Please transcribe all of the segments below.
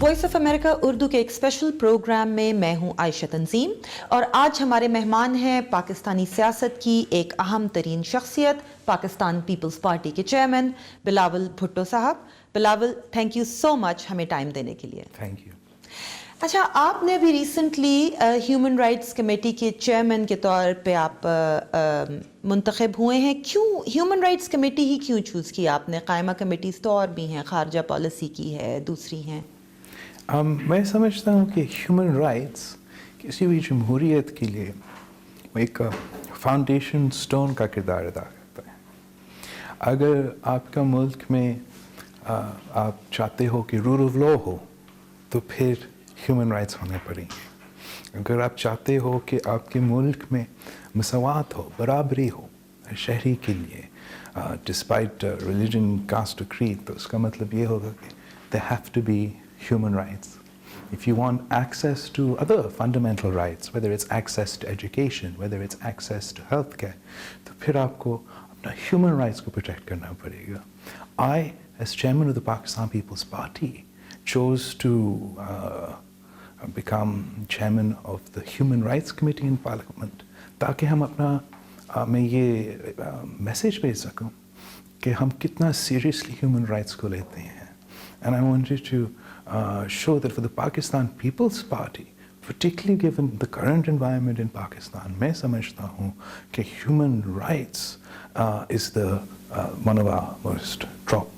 Voice of America Urdu के एक special programme में मैं हूं आयशा तंजीम और आज हमारे मेहमान हैं पाकिस्तानी सियासत की एक अहम तरीन शख्सियत, पाकिस्तान पीपल्स पार्टी के चेयरमैन बिलावल भुट्टो साहब। Bilawal, thank you so much हमें टाइम देने के लिए। Thank you. अच्छा, आपने भी रिसेंटली ह्यूमन राइट्स कमेटी के चेयरमैन के तौर पे आप मुंतखब हुए हैं। क्यों ह्यूमन राइट्स कमेटी ही क्यों चूज़ की आपने? कायमा कमेटीज़ तो और भी हैं, खारजा पॉलिसी की है, दूसरी हैं। मैं समझता हूँ कि ह्यूमन राइट्स किसी भी जमहूरियत के लिए एक फाउंडेशन स्टोन का किरदार अदा करता है। अगर आपका मुल्क में आप चाहते हो कि रूल ऑफ लॉ हो तो फिर ह्यूमन राइट्स होने पड़ेंगे। अगर आप चाहते हो कि आपके मुल्क में मसवात हो, बराबरी हो शहरी के लिए डिस्पाइट रिलीजन, कास्ट और क्रीड, तो उसका मतलब ये होगा कि there have to be human rights. If you want access to other fundamental rights, whether it's access to education, whether it's access to healthcare, तो फिर आपको अपना human rights को protect करना पड़ेगा. I, as chairman of the Pakistan People's Party, chose to become chairman of the Human Rights Committee in Parliament, ताकि हम अपना मैं ये मैसेज भेज सकूं कि हम कितना seriously human rights को लेते हैं. And I wanted to show that for the Pakistan People's Party, particularly given the current environment in Pakistan, मैं समझता हूँ कि human rights is the one of our most top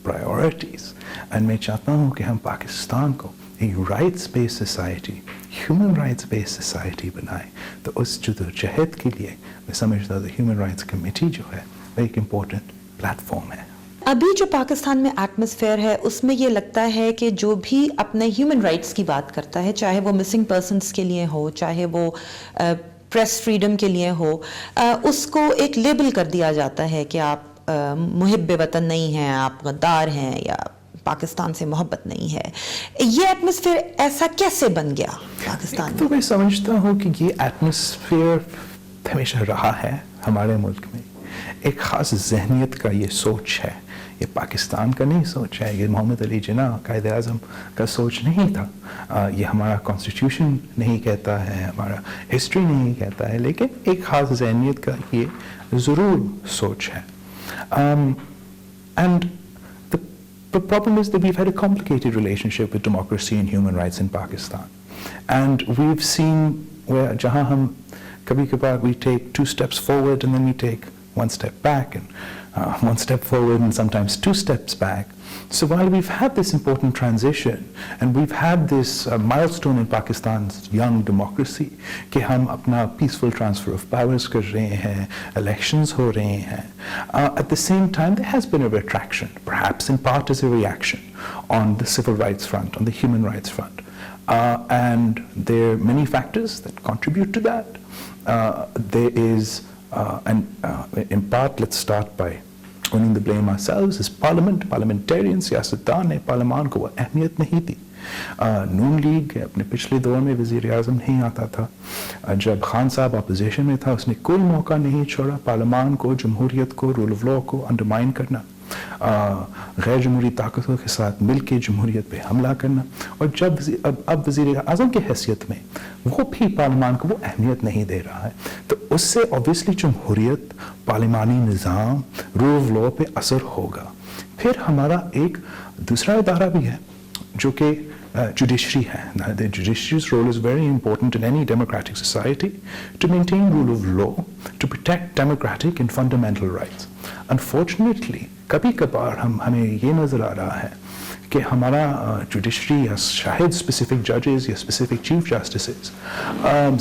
priorities. And मैं चाहता हूँ कि हम पाकिस्तान को एक rights-based society, human rights-based society बनाएं. तो उस जदोजहद के लिए मैं समझता हूँ कि Human Rights Committee जो है वो एक important platform है. अभी जो पाकिस्तान में एटमॉस्फेयर है उसमें ये लगता है कि जो भी अपने ह्यूमन राइट्स की बात करता है, चाहे वो मिसिंग पर्सन्स के लिए हो, चाहे वो प्रेस फ्रीडम के लिए हो, उसको एक लेबल कर दिया जाता है कि आप मुहिब वतन नहीं हैं, आप गद्दार हैं या पाकिस्तान से मोहब्बत नहीं है। ये एटमॉस्फेयर ऐसा कैसे बन गया पाकिस्तान में? तो मैं समझता हूँ कि ये एटमॉस्फेयर हमेशा रहा है हमारे मुल्क में। एक ख़ास जहनीत का ये सोच है, ये पाकिस्तान का नहीं सोच है, ये मोहम्मद अली जिन्ना कायदे आज़म का सोच नहीं था, ये हमारा कॉन्स्टिट्यूशन नहीं कहता है, हमारा हिस्ट्री नहीं कहता है, लेकिन एक ख़ास जहनीत का ये ज़रूर सोच है. And the problem is that we've had a complicated relationship with democracy and human rights in Pakistan. And we've seen where जहाँ हम कभी कभार we take 2 steps forward and then we take 1 step back and 1 step forward and sometimes 2 steps back. So while we've had this important transition and we've had this milestone in Pakistan's young democracy कि हम अपना peaceful transfer of powers कर रहे हैं, elections हो रहे हैं, at the same time there has been a retraction, perhaps in part as a reaction on the civil rights front, on the human rights front. And there are many factors that contribute to that. There is in part, let's start by owning the blame ourselves as parliamentarians, सियासतदान ने पार्लियामान को वो अहमियत नहीं दी. नून league अपने पिछले दौर में वज़ीर आज़म नहीं आता था. जब खान साहब अपोजिशन में था उसने कोई मौका नहीं छोड़ा पार्लियामान को, जमहूरियत को, रूल ऑफ लॉ को अंडरमाइन करना, गैर जमहूरी ताकतों के साथ मिलकर जमहूरियत पे हमला करना. और जब अब वज़ीर आज़म की हैसियत में वो भी पार्लियामान को वो अहमियत नहीं दे रहा है, तो उससे ऑब्वियसली जमहूरियत, parliamentary Nizam, rule of law पे असर होगा. फिर हमारा एक दूसरा इदारा भी है जो कि judiciary है. The judiciary's role is very important in any democratic society to maintain rule of law, to protect democratic and fundamental rights. Unfortunately, कभी कभार हमें ये नज़र आ रहा है कि हमारा जुडिशरी या शायद स्पेसिफिक जजेस या स्पेसिफिक चीफ जस्टिसेस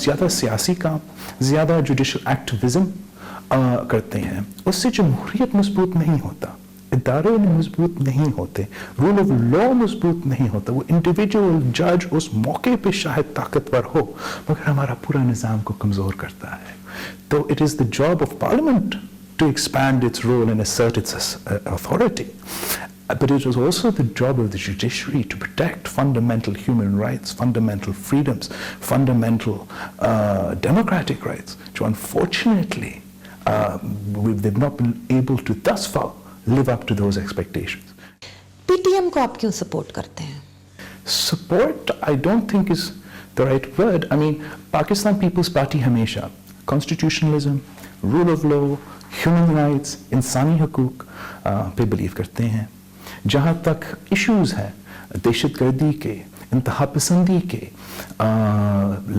ज़्यादा सियासी काम, ज़्यादा जुडिशल एक्टिविज़म करते हैं. उससे जमहूरियत मजबूत नहीं होता, इदारे मजबूत नहीं होते, रूल ऑफ लॉ मजबूत नहीं होता. वो इंडिविजुअल जज उस मौके पे शायद ताकतवर हो मगर हमारा पूरा निज़ाम को कमज़ोर करता है. तो it is the job of parliament to expand its role and assert its authority. But it was also the job of the judiciary to protect fundamental human rights, fundamental freedoms, fundamental democratic rights, which unfortunately they've not been able to thus far live up to those expectations. PTM को आप क्यों support करते हैं? Support, I don't think is the right word. I mean, Pakistan People's Party हमेशा constitutionalism, rule of law, human rights, इंसानी हकूक पे believe करते हैं. जहाँ तक issues हैं दहशतगर्दी के, इंतहा पसंदी के,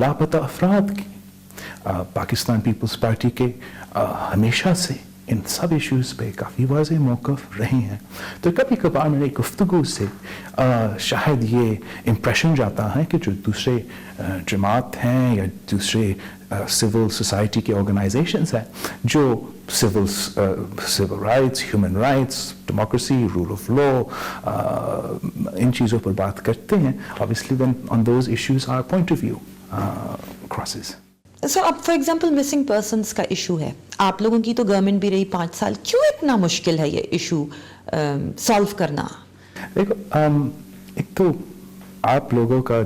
लापता अफराद की, पाकिस्तान पीपल्स पार्टी के हमेशा से इन सब इश्यूज़ पे काफ़ी वाज़ेह मौक़िफ़ रहे हैं. तो कभी कभार मेरी गुफ्तगू से शायद ये इम्प्रेशन जाता है कि जो दूसरे जमात हैं या दूसरे सिविल सोसाइटी के ऑर्गेनाइजेशंस हैं जो civil rights, human rights, democracy, rule of law, इन चीज़ों पर बात करते हैं, obviously then on those issues our point of view crosses. So अब फॉर एग्जांपल मिसिंग पर्सन्स का इशू है, आप लोगों की तो गवर्नमेंट भी रही 5 साल, क्यों इतना मुश्किल है ये इशू सॉल्व करना? देखो, एक तो आप लोगों का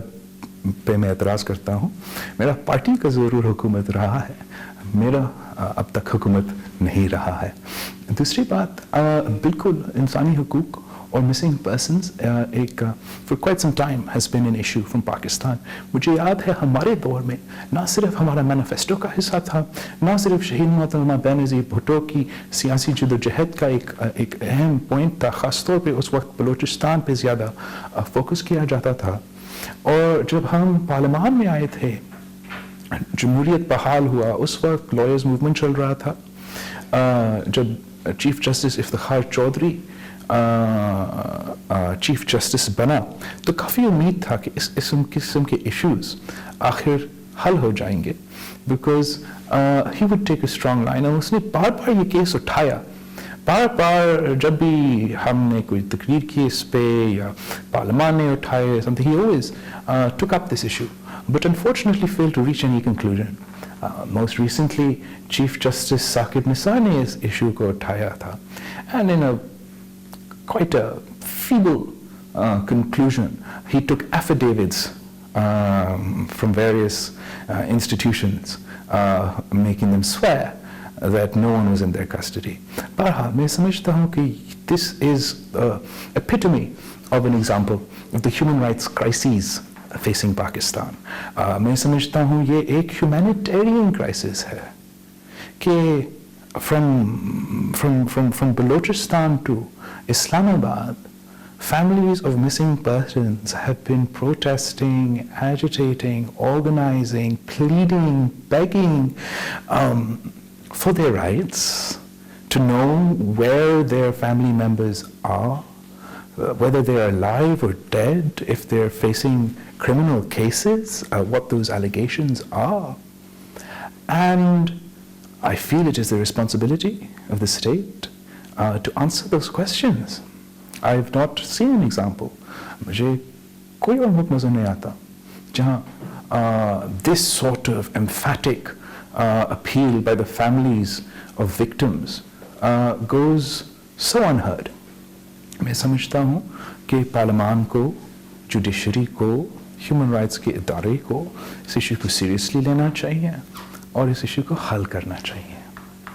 पे मैं एतराज़ करता हूँ, मेरा पार्टी का ज़रूर हुकूमत रहा है, मेरा अब तक हुकूमत नहीं रहा है. दूसरी बात, बिल्कुल इंसानी हुकूक और मिसिंग पर्सन्स एक for quite some time has been an issue from Pakistan. मुझे याद है हमारे दौर में ना सिर्फ हमारा मैनिफेस्टो का हिस्सा था, ना सिर्फ शहीद मोहतरमा बेनज़ीर भुट्टो की सियासी जदोजहद का एक अहम पॉइंट था. ख़ास तौर पे उस वक्त बलूचिस्तान पे ज़्यादा फोकस किया जाता था. और जब हम पार्लियामान में आए थे, जमहूरियत बहाल हुआ, उस वक्त लॉयर्स मूवमेंट चल रहा था. जब chief justice Iftikhar Chaudhry chief justice बना तो काफ़ी उम्मीद था कि इस किस्म के इश्यूज़ आखिर हल हो जाएंगे, because he would take a strong line. और उसने बार बार ये केस उठाया, बार बार जब भी हमने कोई तकरीर की इस पे या पार्लियामान ने उठाए something, he always took up this issue, but unfortunately failed to reach any conclusion. Most recently, Chief Justice Saqib Nisar ने इस इशू को उठाया था, and in a quite a feeble conclusion, he took affidavits from various institutions, making them swear that no one was in their custody. But मैं समझता हूँ कि this is the epitome of an example of the human rights crises facing Pakistan. मैं समझता हूँ ये एक humanitarian crisis है कि from Balochistan to Islamabad, families of missing persons have been protesting, agitating, organizing, pleading, begging for their rights, to know where their family members are, whether they are alive or dead, if they're facing criminal cases, what those allegations are. And I feel it is the responsibility of the state to answer those questions. I've not seen an example. मुझे कोई और मुल्क नज़र नहीं आता जहाँ this sort of emphatic appeal by the families of victims goes so unheard. मैं समझता हूँ कि पार्लियामान को, जुडिशरी को, ह्यूमन राइट्स के इदारे को इस इशू को सीरियसली लेना चाहिए और इस इशू को हल करना चाहिए.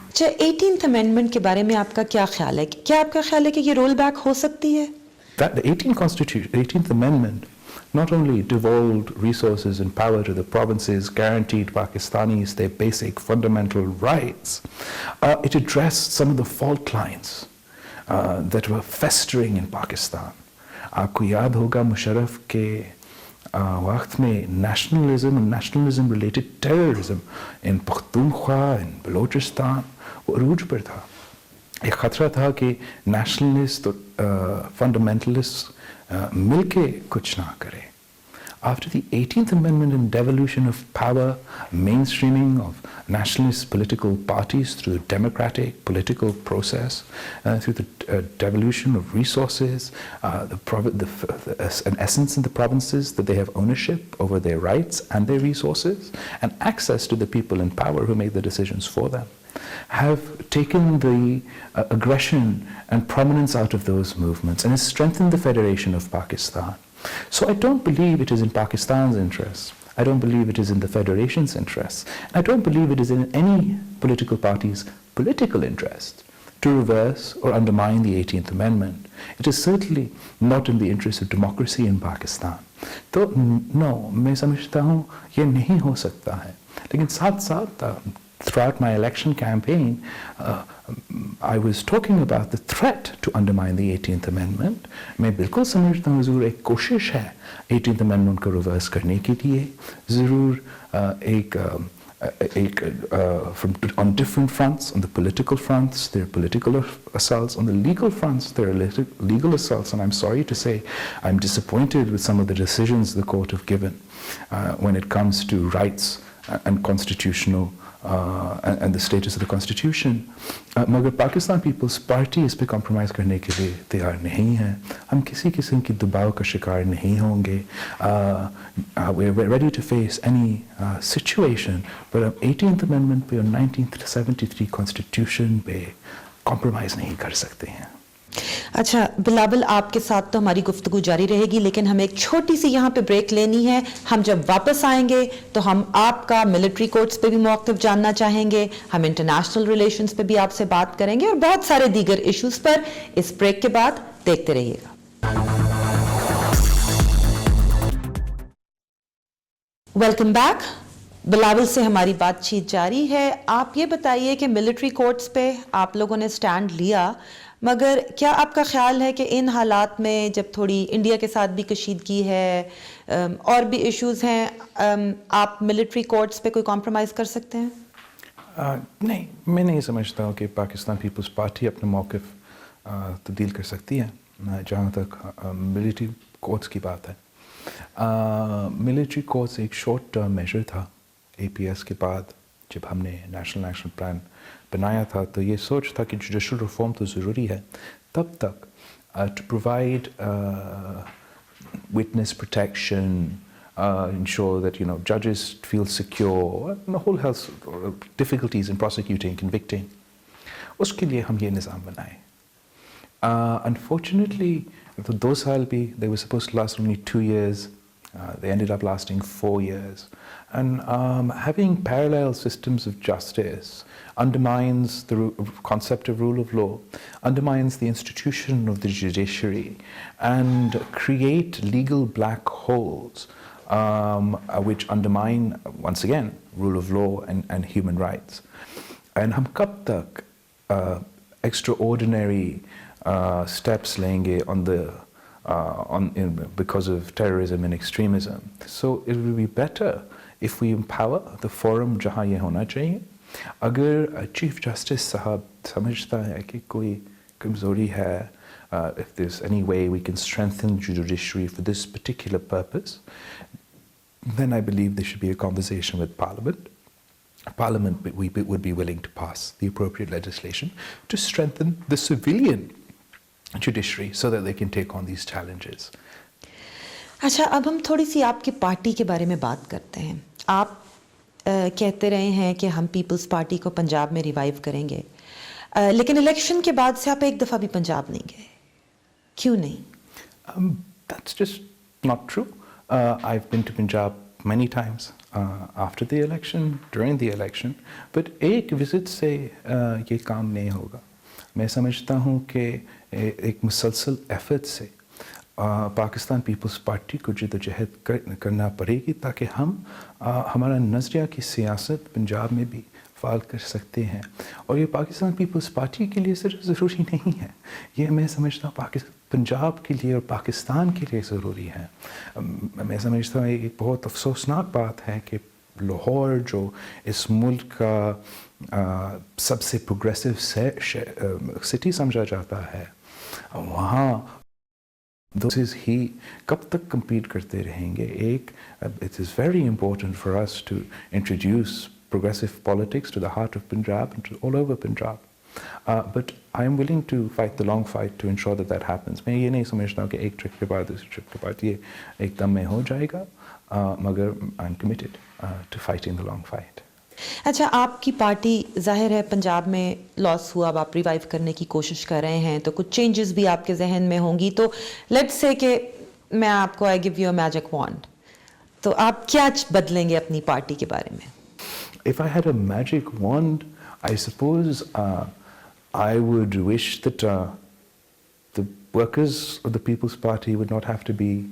अच्छा, 18th अमेंडमेंट के बारे में आपका क्या ख्याल है? क्या आपका ख्याल है कि ये रोल बैक हो सकती है? That the 18th Amendment not only devolved resources and power to the provinces, guaranteed Pakistanis their basic fundamental rights, it addressed some of the fault lines that were festering in Pakistan. आपको याद होगा मुशर्रफ के वक्त में nationalism and nationalism related terrorism in Pakhtunkhwa, in Balochistan, वो अरूज पर था. एक खतरा था कि nationalists और fundamentalists मिलके कुछ ना करें. After the 18th Amendment and devolution of power, mainstreaming of nationalist political parties through the democratic political process, through the devolution of resources, an essence in the provinces that they have ownership over their rights and their resources, and access to the people in power who make the decisions for them, have taken the aggression and prominence out of those movements and has strengthened the Federation of Pakistan. So I don't believe it is in Pakistan's interests. I don't believe it is in the Federation's interests. I don't believe it is in any political party's political interest to reverse or undermine the 18th Amendment. It is certainly not in the interest of democracy in Pakistan. तो no, मैं समझता हूँ ये नहीं हो सकता है. लेकिन साथ साथ throughout my election campaign, I was talking about the threat to undermine the 18th Amendment. मैं बिल्कुल समझता हूँ ज़रूर एक कोशिश है 18th Amendment को reverse करने के लिए. ज़रूर on different fronts, on the political fronts, there are political assaults. On the legal fronts, there are legal assaults. And I'm sorry to say, I'm disappointed with some of the decisions the court have given when it comes to rights and constitutional and the status of the constitution. मगर Pakistan peoples party इस पे compromise करने के लिए तैयार नहीं है. हम किसी किस्म की दबाव का शिकार नहीं होंगे. We're ready to face any situation, but 18th Amendment पे और 1973 Constitution पे कॉम्प्रोमाइज़ नहीं कर सकते हैं. अच्छा बिलावल, आपके साथ तो हमारी गुफ्तगू जारी रहेगी, लेकिन हमें एक छोटी सी यहाँ पे ब्रेक लेनी है. हम जब वापस आएंगे तो हम आपका मिलिट्री कोर्ट्स पे भी मौक़िफ़ जानना चाहेंगे, हम इंटरनेशनल रिलेशंस पे भी आपसे बात करेंगे और बहुत सारे दीगर इश्यूज़ पर. इस ब्रेक के बाद देखते रहिएगा. Welcome back. बिलावल से हमारी बातचीत जारी है. आप ये बताइए कि मिलिट्री कोर्ट्स पे आप लोगों ने स्टैंड लिया, मगर क्या आपका ख्याल है कि इन हालात में जब थोड़ी इंडिया के साथ भी कशीदगी है और भी इश्यूज़ हैं, आप मिलिट्री कोर्ट्स पे कोई कॉम्प्रोमाइज़ कर सकते हैं? नहीं, मैं नहीं समझता हूँ कि पाकिस्तान पीपल्स पार्टी अपना मौक़िफ़ तब्दील कर सकती है जहाँ तक मिलिट्री कोर्ट्स की बात है. मिलिट्री कोर्ट्स एक शॉर्ट टर्म मेजर था. APS के बाद जब हमने नेशनल एक्शन प्लान बनाया था तो ये सोच था कि जुडिशल रिफॉर्म तो ज़रूरी है. तब तक to provide witness protection, ensure that judges feel secure, and the whole health difficulties in prosecuting, convicting. उसके लिए हम ये निज़ाम बनाए. Unfortunately, तो 2 साल भी, they were supposed to last only 2 years. They ended up lasting 4 years. And having parallel systems of justice undermines the concept of rule of law, undermines the institution of the judiciary, and create legal black holes which undermine, once again, rule of law and human rights. And हम कब तक extraordinary steps लेंगे because of terrorism and extremism? So it will be better if we empower the forum जहाँ ये होना चाहिए. अगर chief justice साहब समझता है कि कोई कमज़ोरी है, if there's any way we can strengthen the judiciary for this particular purpose, then I believe there should be a conversation with Parliament. Parliament would be willing to pass the appropriate legislation to strengthen the civilian judiciary so that they can take on these challenges. अच्छा, अब हम थोड़ी सी आपकी party के बारे में बात करते हैं. आप कहते रहे हैं कि हम पीपल्स पार्टी को पंजाब में रिवाइव करेंगे, लेकिन इलेक्शन के बाद से आप एक दफ़ा भी पंजाब नहीं गए. क्यों नहीं? That's just not true. I've been to Punjab many times after the election, during the election, but एक विजिट से ये काम नहीं होगा. मैं समझता हूँ कि एक मुसलसल एफर्ट से पाकिस्तान पीपल्स पार्टी को जद्दोजहद करना पड़ेगी ताकि हम हमारा नज़रिया की सियासत पंजाब में भी फ़ाल कर सकते हैं. और ये पाकिस्तान पीपल्स पार्टी के लिए सिर्फ ज़रूरी नहीं है, ये मैं समझता हूँ पंजाब के लिए और पाकिस्तान के लिए ज़रूरी है. मैं समझता हूँ एक बहुत अफसोसनाक बात है कि लाहौर जो इस मुल्क का सबसे प्रोग्रेसिव सिटी समझा जाता है, वहाँ दोसेस ही कब तक कम्पीट करते रहेंगे. It is very important for us to introduce progressive politics to the heart of Punjab and to all over Punjab. But I am willing to fight the long fight to ensure that that happens. मैं ये नहीं समझता हूँ कि एक trip के बाद दूसरी ट्रिप के बाद ये एकदम में हो जाएगा, मगर I am committed to fighting the long fight. अच्छा, आपकी पार्टी जाहिर है पंजाब में लॉस हुआ, अब आप रिवाइव करने की कोशिश कर रहे हैं, तो कुछ चेंजेस भी आपके जहन में होंगी. तो लेट्स से कि मैं आपको I give you a magic wand, तो आप क्या बदलेंगे अपनी पार्टी के बारे में? If I had a magic wand, I suppose I would wish that the workers of the People's Party would not have to be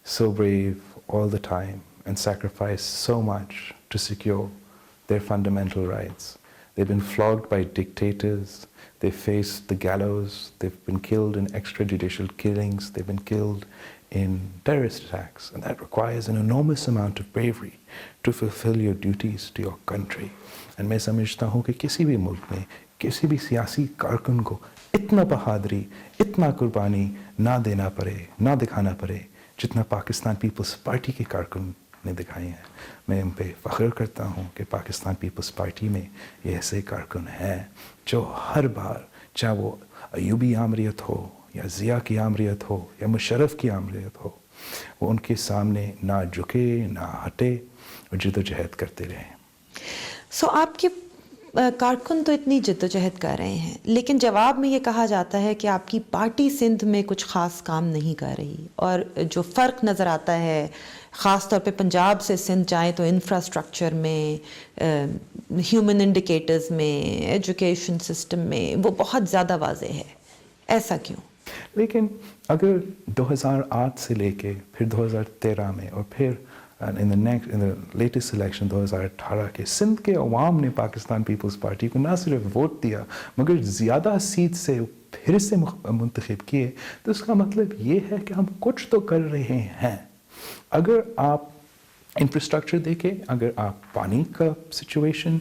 so brave all the time and sacrifice so much to secure their fundamental rights. They've been flogged by dictators, they've faced the gallows, they've been killed in extrajudicial killings, they've been killed in terrorist attacks, and that requires an enormous amount of bravery to fulfill your duties to your country. And मैं समझता हूँ कि किसी भी मुल्क में किसी भी सियासी कारकुन को इतना बहादुरी, इतना कुर्बानी ना देना पड़े, ना दिखाना पड़े जितना पाकिस्तान पीपल्स पार्टी के कारकुन ने दिखाए हैं. मैं इन पे फ़ख्र करता हूँ कि पाकिस्तान पीपल्स पार्टी में ये ऐसे कारकुन हैं जो हर बार, चाहे वो अयूबी आमरीत हो या ज़िया की आमरीत हो या मुशर्रफ की आमरीत हो, वो उनके सामने ना झुके ना हटे और जद्दोजहद करते रहे. सो आपके कारकुन तो इतनी जद्दोजहद कर रहे हैं, लेकिन जवाब में ये कहा जाता है कि आपकी पार्टी सिंध में कुछ ख़ास काम नहीं कर रही, और जो फ़र्क नज़र आता है ख़ास तौर पे पंजाब से सिंध जाएँ तो इंफ्रास्ट्रक्चर में, ह्यूमन इंडिकेटर्स में, एजुकेशन सिस्टम में वो बहुत ज़्यादा वाज़ेह है. ऐसा क्यों? लेकिन अगर 2008 से लेके फिर 2013 में और फिर in the latest election 2018 के सिंध के अवाम ने पाकिस्तान पीपल्स पार्टी को ना सिर्फ वोट दिया मगर ज़्यादा सीट से फिर से मुंतखब किए, तो इसका मतलब ये है कि हम कुछ तो कर रहे हैं. अगर आप इंफ्रास्ट्रक्चर देखें, अगर आप पानी का सिचुएशन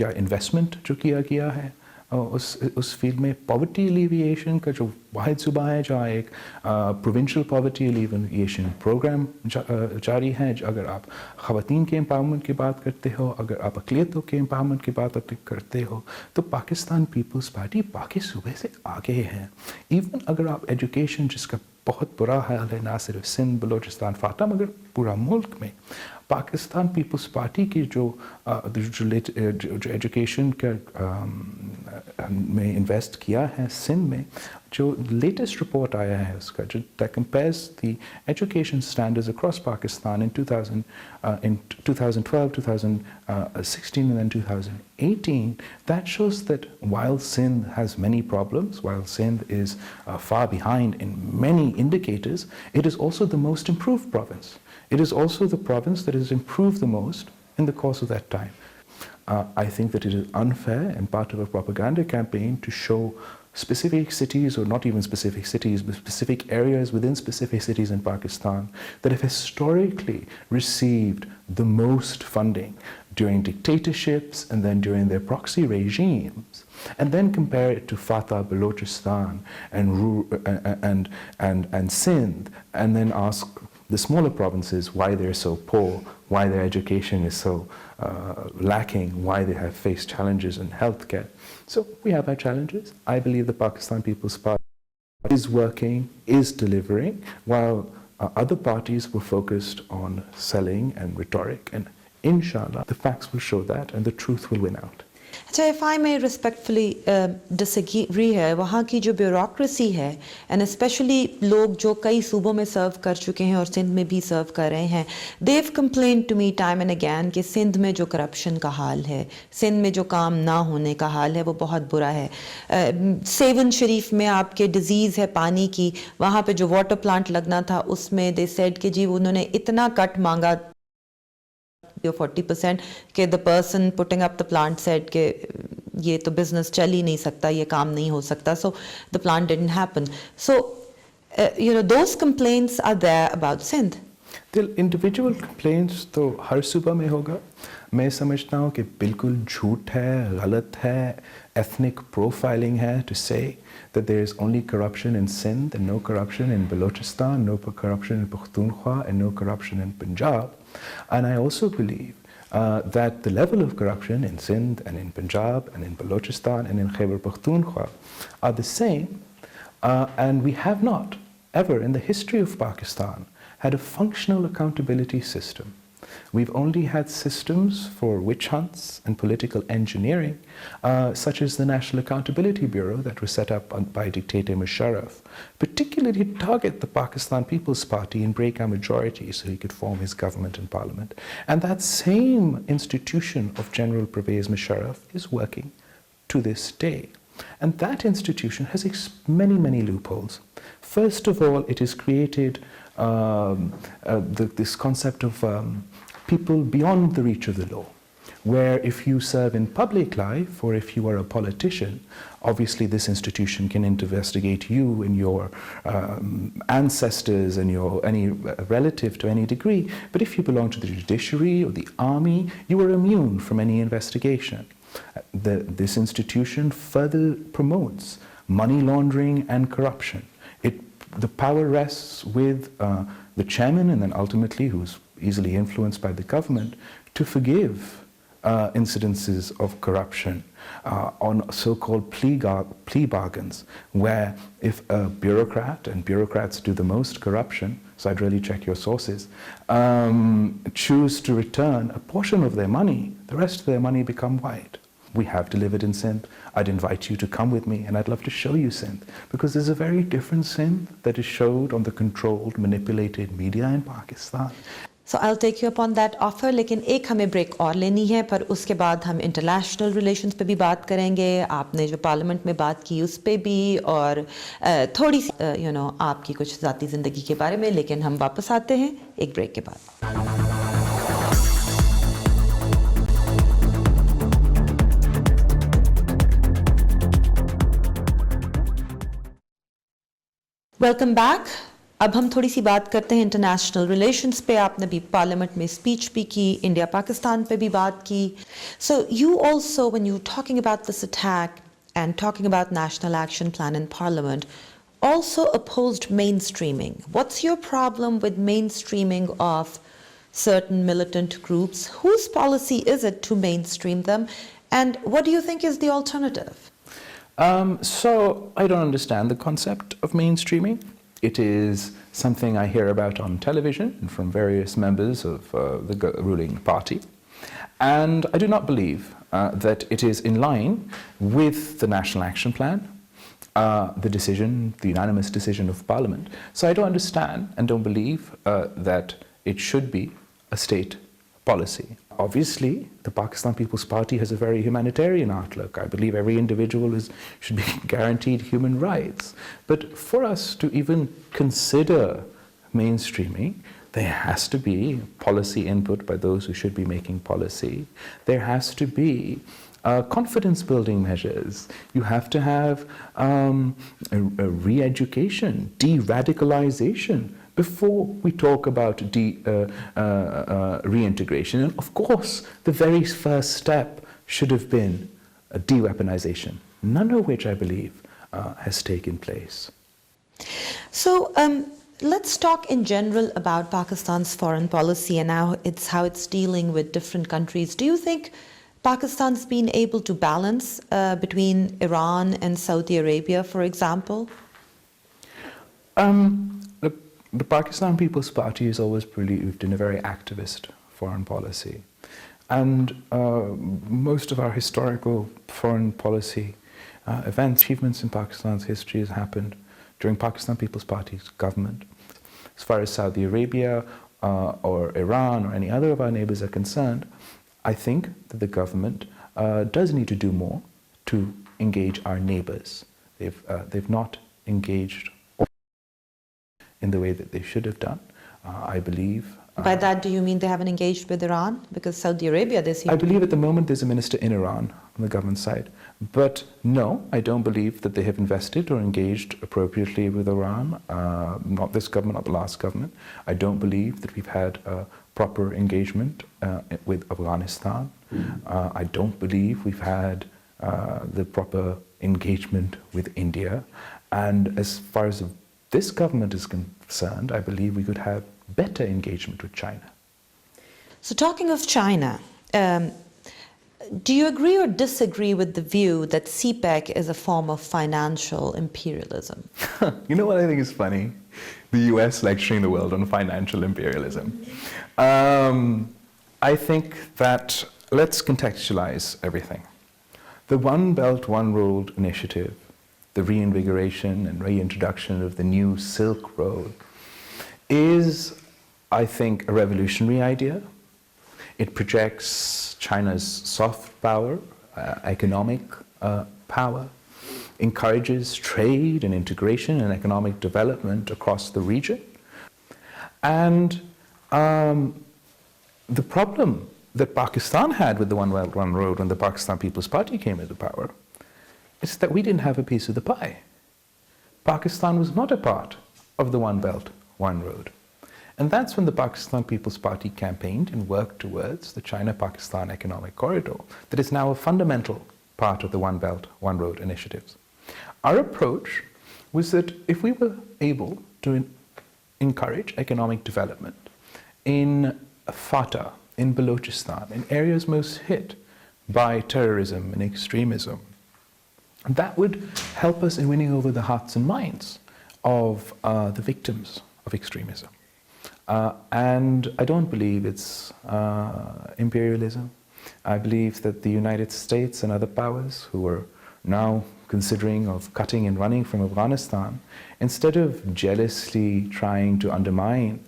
या इन्वेस्टमेंट जो किया गया है उस फील्ड में, पॉवर्टी एलिविएशन का जो वाहिद सूबा है जहाँ एक प्रोविंशियल पॉवर्टी एलिविएशन प्रोग्राम जारी है. अगर आप ख़वातीन के एम्पावरमेंट की बात करते हो, अगर आप अक़लियतों के एम्पावरमेंट की बात करते हो, तो पाकिस्तान पीपल्स पार्टी बाकी सूबे से आगे है. इवन अगर आप एजुकेशन, जिसका बहुत बुरा हाल है ना सिर्फ सिंध, बलोचिस्तान, फाटा मगर पूरा मुल्क में, पाकिस्तान पीपल्स पार्टी की जो एजुकेशन का में इन्वेस्ट किया है सिंध में, जो लेटेस्ट रिपोर्ट आया है उसका, जो that compares the education standards across Pakistan in 2012, 2016 and then 2018, that shows that while Sindh has many problems, while Sindh is far behind in many indicators, it is also the most improved province. It is also the province that has improved the most in the course of that time. I think that it is unfair and part of a propaganda campaign to show specific cities, or not even specific cities, but specific areas within specific cities in Pakistan that have historically received the most funding during dictatorships and then during their proxy regimes, and then compare it to Fatah, Balochistan and Sindh, and then ask the smaller provinces why they're so poor, why their education is so lacking, why they have faced challenges in healthcare. So we have our challenges. I believe the Pakistan People's Party is working, is delivering, while other parties were focused on selling and rhetoric. And inshallah, the facts will show that and the truth will win out. अच्छा, if I may respectfully disagree है, वहाँ की जो bureaucracy है, and specially लोग जो कई सूबों में सर्व कर चुके हैं और सिंध में भी सर्व कर रहे हैं, they've complain to me time and again कि सिंध में जो करप्शन का हाल है, सिंध में जो काम ना होने का हाल है, वो बहुत बुरा है. सेवन शरीफ में आपके डिजीज़ है पानी की, वहाँ पे जो वाटर प्लांट लगना था उसमें दे सेड कि जी उन्होंने इतना कट मांगा 40% कि the person putting up the plant said कि ये तो business चल ही नहीं सकता, ये काम नहीं हो सकता, so the plant didn't happen. So those complaints are there about Sindh. The individual complaints तो हर सूबा में होगा. मैं समझता हूँ कि बिल्कुल झूठ है, गलत है, ethnic profiling है to say that there is only corruption in Sindh and no corruption in Balochistan, no corruption in Pakhtunkhwa and no corruption in Punjab. And I also believe that the level of corruption in Sindh and in Punjab and in Balochistan and in Khyber Pakhtunkhwa are the same, and we have not ever in the history of Pakistan had a functional accountability system. We've only had systems for witch hunts and political engineering, such as the National Accountability Bureau that was set up by dictator Musharraf, particularly to target the Pakistan People's Party and break our majority so he could form his government and parliament. And that same institution of General Pervez Musharraf is working to this day. And that institution has many, many loopholes. First of all, it has created this concept of people beyond the reach of the law, where if you serve in public life or if you are a politician, obviously this institution can investigate you and your ancestors and any relative to any degree. But if you belong to the judiciary or the army, you are immune from any investigation. This institution further promotes money laundering and corruption. The power rests with the chairman and then ultimately, who's easily influenced by the government, to forgive incidences of corruption on so-called plea bargains, where if a bureaucrat, and bureaucrats do the most corruption, so I'd really check your sources, choose to return a portion of their money, the rest of their money become white. We have delivered in Sindh. I'd invite you to come with me and I'd love to show you Sindh, because there's a very different Sindh that is showed on the controlled, manipulated media in Pakistan. So I'll take you up on that offer, लेकिन एक हमें break और लेनी है, पर उसके बाद हम इंटरनेशनल रिलेशंस पे भी बात करेंगे, आपने जो पार्लियामेंट में बात की उस पे भी, और थोड़ी सी आपकी कुछ ज़ाती ज़िंदगी के बारे में, लेकिन हम वापस आते हैं एक ब्रेक के बाद। Welcome back. अब हम थोड़ी सी बात करते हैं इंटरनेशनल रिलेशंस पे। आपने भी पार्लियामेंट में स्पीच भी की, इंडिया पाकिस्तान पे भी बात की। So you also, when you talking about this attack and talking about national action plan in parliament, also opposed mainstreaming. What's your problem with mainstreaming of certain militant groups? Whose policy is it to mainstream them? And what do you think is the alternative? So I don't understand the concept of mainstreaming. It is something I hear about on television and from various members of the ruling party. And I do not believe that it is in line with the National Action Plan, the unanimous decision of Parliament. So I don't understand and don't believe that it should be a state policy. Obviously, the Pakistan People's Party has a very humanitarian outlook. I believe every individual should be guaranteed human rights. But for us to even consider mainstreaming, there has to be policy input by those who should be making policy. There has to be confidence building measures. You have to have a re-education, de-radicalization, before we talk about reintegration. And of course, the very first step should have been a de-weaponization, none of which I believe has taken place. So let's talk in general about Pakistan's foreign policy and how it's dealing with different countries. Do you think Pakistan's been able to balance between Iran and Saudi Arabia, for example? The Pakistan People's Party has always believed in a very activist foreign policy. And most of our historical foreign policy events, achievements in Pakistan's history has happened during Pakistan People's Party's government. As far as Saudi Arabia or Iran or any other of our neighbors are concerned, I think that the government does need to do more to engage our neighbors. They've not engaged in the way that they should have done, I believe. By that, do you mean they haven't engaged with Iran? Because Saudi Arabia, they seem I believe at the moment there's a minister in Iran on the government side. But no, I don't believe that they have invested or engaged appropriately with Iran. Not this government, not the last government. I don't believe that we've had a proper engagement with Afghanistan. I don't believe we've had the proper engagement with India. And as far as this government is concerned, I believe we could have better engagement with China. So talking of China, do you agree or disagree with the view that CPEC is a form of financial imperialism? You know what I think is funny? The US lecturing the world on financial imperialism. I think that let's contextualize everything. The One Belt, One Road initiative, the reinvigoration and reintroduction of the new Silk Road is, I think, a revolutionary idea. It projects China's soft power, economic power, encourages trade and integration and economic development across the region. And the problem that Pakistan had with the One Belt, One Road when the Pakistan People's Party came into power is that we didn't have a piece of the pie. Pakistan was not a part of the One Belt, One Road. And that's when the Pakistan People's Party campaigned and worked towards the China-Pakistan Economic Corridor that is now a fundamental part of the One Belt, One Road initiatives. Our approach was that if we were able to encourage economic development in FATA, in Balochistan, in areas most hit by terrorism and extremism, that would help us in winning over the hearts and minds of the victims of extremism. And I don't believe it's imperialism. I believe that the United States and other powers who are now considering of cutting and running from Afghanistan, instead of jealously trying to undermine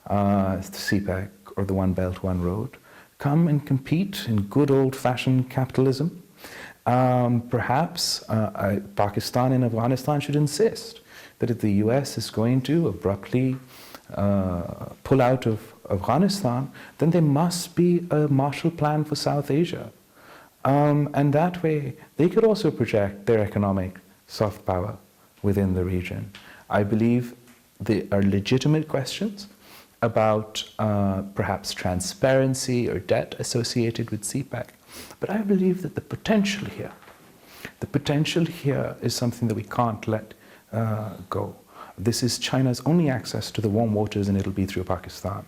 CPEC or the One Belt, One Road, come and compete in good old-fashioned capitalism. Perhaps Pakistan and Afghanistan should insist that if the US is going to abruptly pull out of Afghanistan, then there must be a Marshall Plan for South Asia. And that way, they could also project their economic soft power within the region. I believe there are legitimate questions about perhaps transparency or debt associated with CPEC. But I believe that the potential here is something that we can't let go. This is China's only access to the warm waters, and it'll be through Pakistan.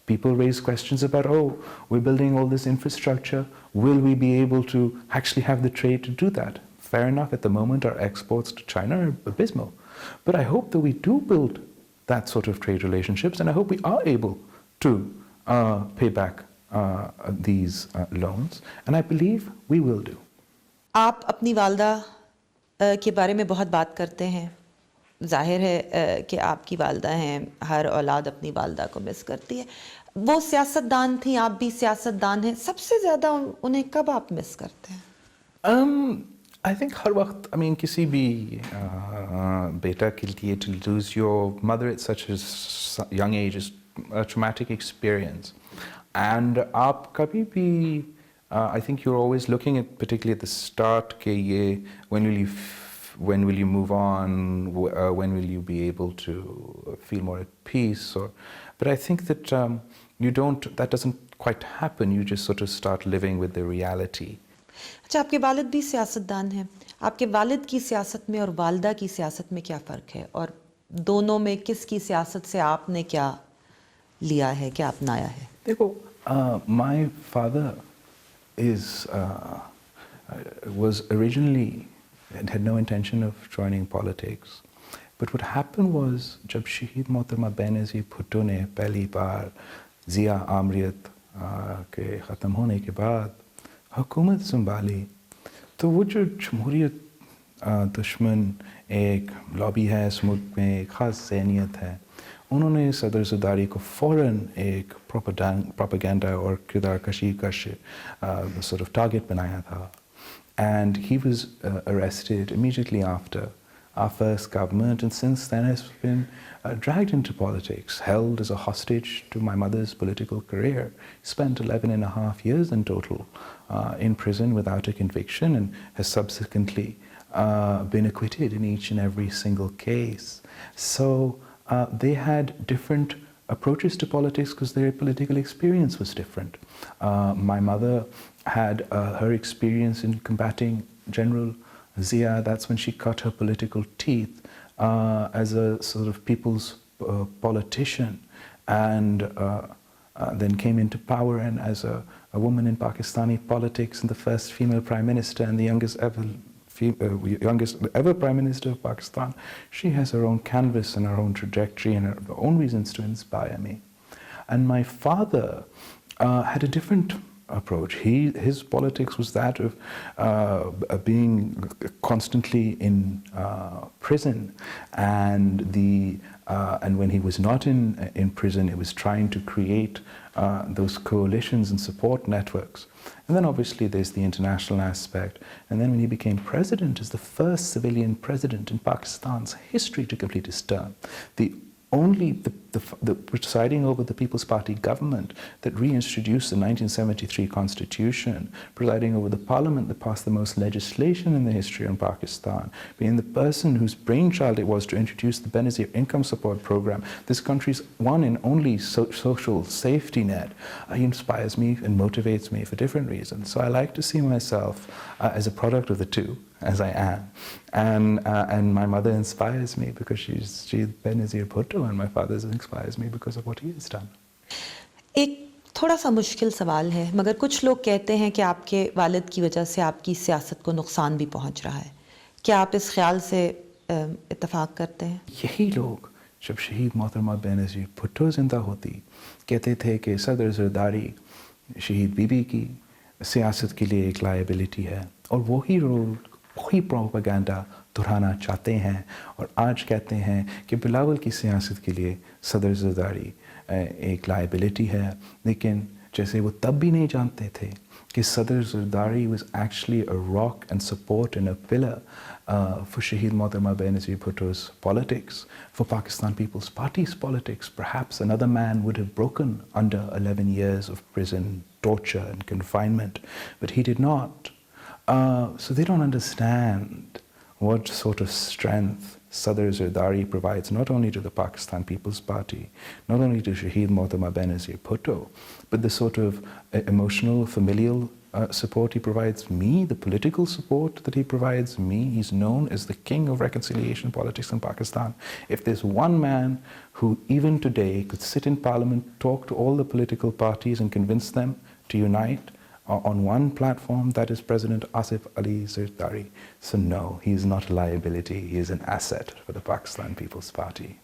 People raise questions about, oh, we're building all this infrastructure. Will we be able to actually have the trade to do that? Fair enough, at the moment our exports to China are abysmal. But I hope that we do build that sort of trade relationships, and I hope we are able to pay back these loans, and I believe we will do. आप अपनी वालदा के बारे में बहुत बात करते हैं। जाहिर है कि आपकी वालदा हैं, हर औलाद अपनी वालदा को मिस करती है। वो सियासतदान थी, आप भी सियासतदान हैं, सबसे ज़्यादा उन्हें कब आप मिस करते हैं? I think हर वक्त, I mean, किसी भी बेटा के लिए to lose your mother at such a young age is a traumatic experience. And आप कभी भी, I think you're always looking at, particularly at the start, के ये, when will you move on, when will you be able to feel more at peace, but I think that that doesn't quite happen. You just sort of start living with the reality. अच्छा, आपके वालिद भी सियासतदान हैं। आपके वालिद की सियासत में और वालदा की सियासत में क्या फ़र्क है, और दोनों में किसकी सियासत से आपने क्या लिया है, क्या अपनाया है? देखो, my father was originally had no intention of joining politics, but what happened was जब शहीद मोहतरमा बेनज़ीर भुट्टो ने पहली बार ज़िया आमरीत के ख़त्म होने के बाद हुकूमत संभाली, तो वो जो जमहूरियत दुश्मन एक लॉबी है इस मुल्क में, एक ख़ास ज़हनियत है, उन्होंने सदर ज़रदारी को फ़ौरन एक प्रोपेगेंडा और किरदार कशी का sort of target बनाया था. And he was arrested immediately after our first government, and since then has been dragged into politics, held as a hostage to my mother's political career. Spent 11.5 years in total in prison without a conviction, and has subsequently been acquitted in each and every single case. So they had different approaches to politics because their political experience was different. My mother had her experience in combating General Zia. That's when she cut her political teeth as a sort of people's politician, and then came into power, and as a woman in Pakistani politics, and the first female prime minister and the youngest ever prime minister of Pakistan. She has her own canvas and her own trajectory and her own reasons to inspire me. And my father had a different approach. His politics was that of being constantly in prison, and when he was not in prison, he was trying to create those coalitions and support networks And then obviously there's the international aspect. And then when he became president, as the first civilian president in Pakistan's history to complete his term, the presiding over the People's Party government that reintroduced the 1973 constitution, presiding over the parliament that passed the most legislation in the history in Pakistan, being the person whose brainchild it was to introduce the Benazir income support program, this country's one and only social safety net, he inspires me and motivates me for different reasons. So I like to see myself as a product of the two, as I am. And my mother inspires me because she's Benazir Bhutto, and my father inspires me because of what he has done. एक थोड़ा सा मुश्किल सवाल है, मगर कुछ लोग कहते हैं कि आपके वालिद की वजह से आपकी सियासत को नुकसान भी पहुंच रहा है। क्या आप इस ख्याल से इत्तेफाक करते हैं? यही लोग जब शहीद मोहतरमा बेनज़ीर भुट्टो जिंदा होती कहते थे कि सदर ज़रदारी शहीद बीबी की सियासत के लिए एक लायबिलिटी है, और वही प्रोपेगेंडा दोहराना चाहते हैं, और आज कहते हैं कि बिलावल की सियासत के लिए सदर ज़रदारी एक लायबिलिटी है। लेकिन जैसे वो तब भी नहीं जानते थे कि सदर Zardari was actually a rock and support and a pillar for Shaheed Mohtarma Benazir Bhutto's politics, for Pakistan People's Party's politics. Perhaps another man would have broken under 11 years of prison, torture and confinement, but he did not. So they don't understand what sort of strength Sadr Zardari provides not only to the Pakistan People's Party, not only to Shaheed Mohtarma Benazir Bhutto, but the sort of emotional, familial support he provides me, the political support that he provides me. He's known as the king of reconciliation politics in Pakistan. If there's one man who even today could sit in parliament, talk to all the political parties and convince them to unite on one platform, that is President Asif Ali Zardari. So no, he is not a liability, he is an asset for the Pakistan People's Party.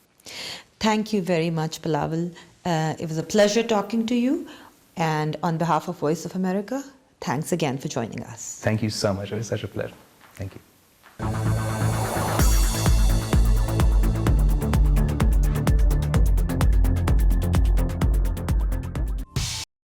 Thank you very much, Bilawal. It was a pleasure talking to you, and on behalf of Voice of America, thanks again for joining us. Thank you so much, it was such a pleasure. Thank you.